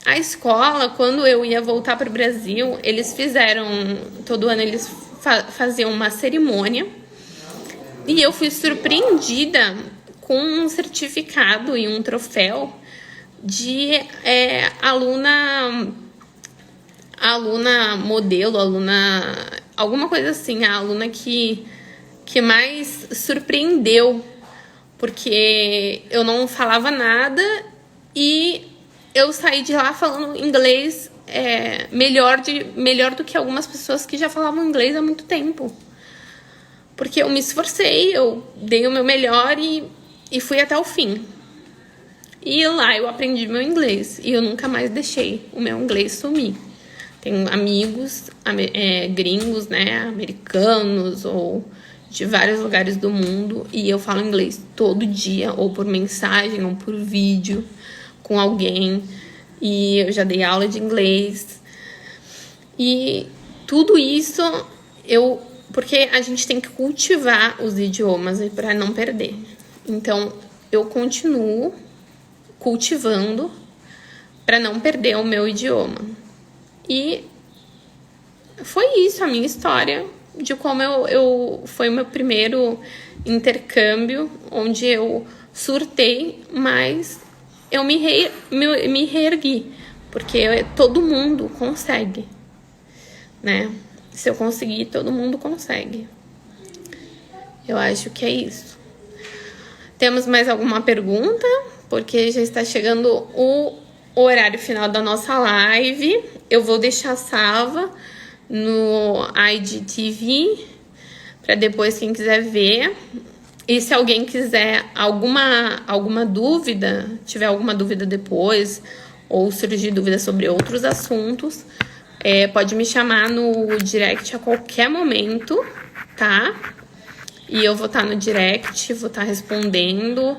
Speaker 1: a escola, quando eu ia voltar para o Brasil, eles fizeram... Todo ano eles faziam uma cerimônia. E eu fui surpreendida com um certificado e um troféu de aluna modelo, alguma coisa assim, a aluna que mais surpreendeu, porque eu não falava nada e eu saí de lá falando inglês melhor do que algumas pessoas que já falavam inglês há muito tempo. Porque eu me esforcei, eu dei o meu melhor e fui até o fim. E lá eu aprendi meu inglês. E eu nunca mais deixei o meu inglês sumir. Tenho amigos gringos, né? Americanos ou de vários lugares do mundo. E eu falo inglês todo dia, ou por mensagem, ou por vídeo, com alguém. E eu já dei aula de inglês. E tudo isso porque a gente tem que cultivar os idiomas para não perder. Então, eu continuo cultivando para não perder o meu idioma. E foi isso a minha história de como foi o meu primeiro intercâmbio, onde eu surtei, mas eu me reergui, porque todo mundo consegue, né? Se eu conseguir, todo mundo consegue. Eu acho que é isso. Temos mais alguma pergunta? Porque já está chegando o horário final da nossa live. Eu vou deixar salva no IGTV para depois quem quiser ver. E se alguém quiser alguma dúvida, tiver alguma dúvida depois, ou surgir dúvida sobre outros assuntos, pode me chamar no direct a qualquer momento, tá? E eu vou estar no direct, vou estar respondendo.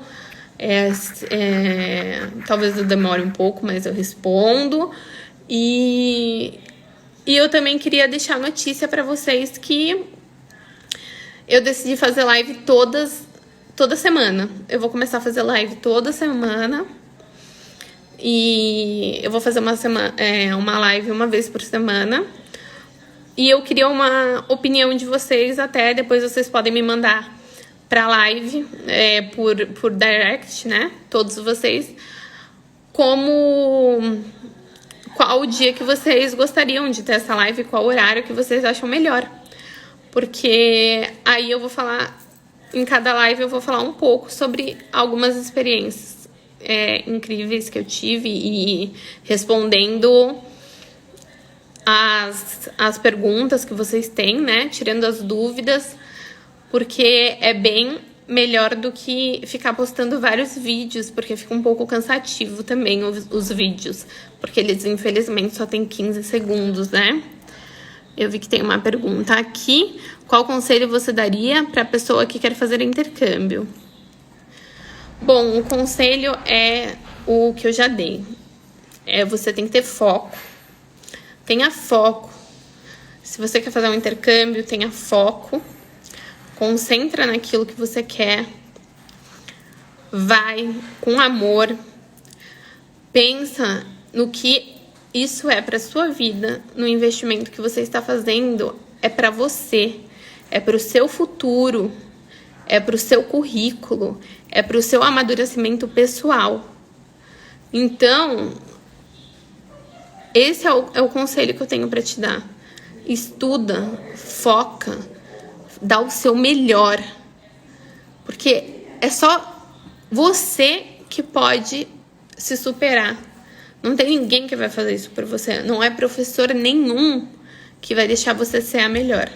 Speaker 1: Talvez eu demore um pouco, mas eu respondo. E eu também queria deixar notícia para vocês que eu decidi fazer live toda semana. Eu vou começar a fazer live toda semana. E eu vou fazer uma live uma vez por semana. E eu queria uma opinião de vocês, até depois vocês podem me mandar pra live por direct, né? Todos vocês. Qual o dia que vocês gostariam de ter essa live, qual horário que vocês acham melhor. Porque aí eu vou falar, em cada live eu vou falar um pouco sobre algumas experiências incríveis que eu tive e respondendo as perguntas que vocês têm, né? Tirando as dúvidas, porque é bem melhor do que ficar postando vários vídeos, porque fica um pouco cansativo também os vídeos, porque eles infelizmente só tem 15 segundos, né? Eu vi que tem uma pergunta aqui. Qual conselho você daria para a pessoa que quer fazer intercâmbio? Bom, o conselho é o que eu já dei. Você tem que ter foco. Tenha foco. Se você quer fazer um intercâmbio, tenha foco. Concentra naquilo que você quer. Vai com amor. Pensa no que isso é para sua vida, no investimento que você está fazendo. É para você. É para o seu futuro. é pro seu currículo, é pro seu amadurecimento pessoal. Então, esse é o conselho que eu tenho para te dar. Estuda, foca, dá o seu melhor. Porque é só você que pode se superar. Não tem ninguém que vai fazer isso por você. Não é professor nenhum que vai deixar você ser a melhor.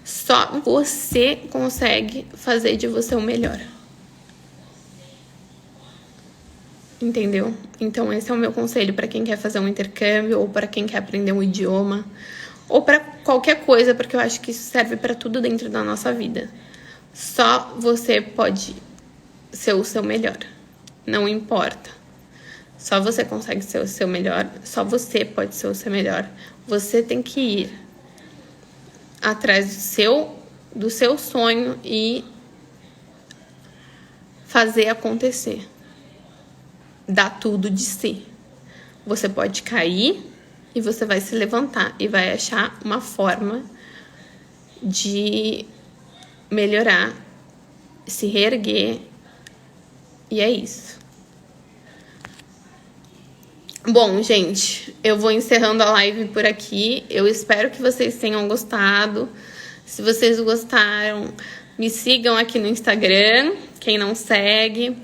Speaker 1: Só você consegue fazer de você o melhor. Entendeu? Então esse é o meu conselho para quem quer fazer um intercâmbio, ou para quem quer aprender um idioma, ou para qualquer coisa, porque eu acho que isso serve para tudo dentro da nossa vida. Só você pode ser o seu melhor. Não importa. Só você consegue ser o seu melhor. Só você pode ser o seu melhor. Você tem que ir atrás do seu sonho e fazer acontecer. Dar tudo de si. Você pode cair e você vai se levantar e vai achar uma forma de melhorar, se reerguer, e é isso. Bom, gente, eu vou encerrando a live por aqui. Eu espero que vocês tenham gostado. Se vocês gostaram, me sigam aqui no Instagram, quem não segue,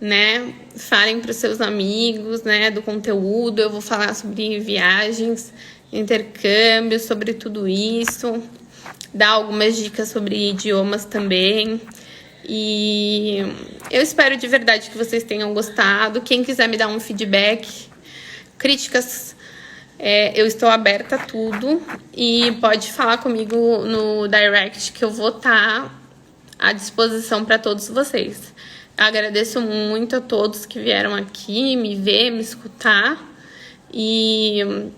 Speaker 1: né? Falem para os seus amigos, né, do conteúdo. Eu vou falar sobre viagens, intercâmbio, sobre tudo isso. Dar algumas dicas sobre idiomas também. E eu espero de verdade que vocês tenham gostado. Quem quiser me dar um feedback, críticas, eu estou aberta a tudo. E pode falar comigo no direct que eu vou estar à disposição para todos vocês. Agradeço muito a todos que vieram aqui me ver, me escutar. E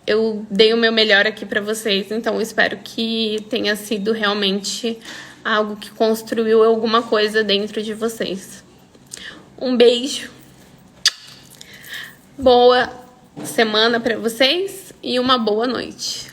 Speaker 1: eu dei o meu melhor aqui para vocês. Então, espero que tenha sido realmente algo que construiu alguma coisa dentro de vocês. Um beijo. Boa semana para vocês e uma boa noite.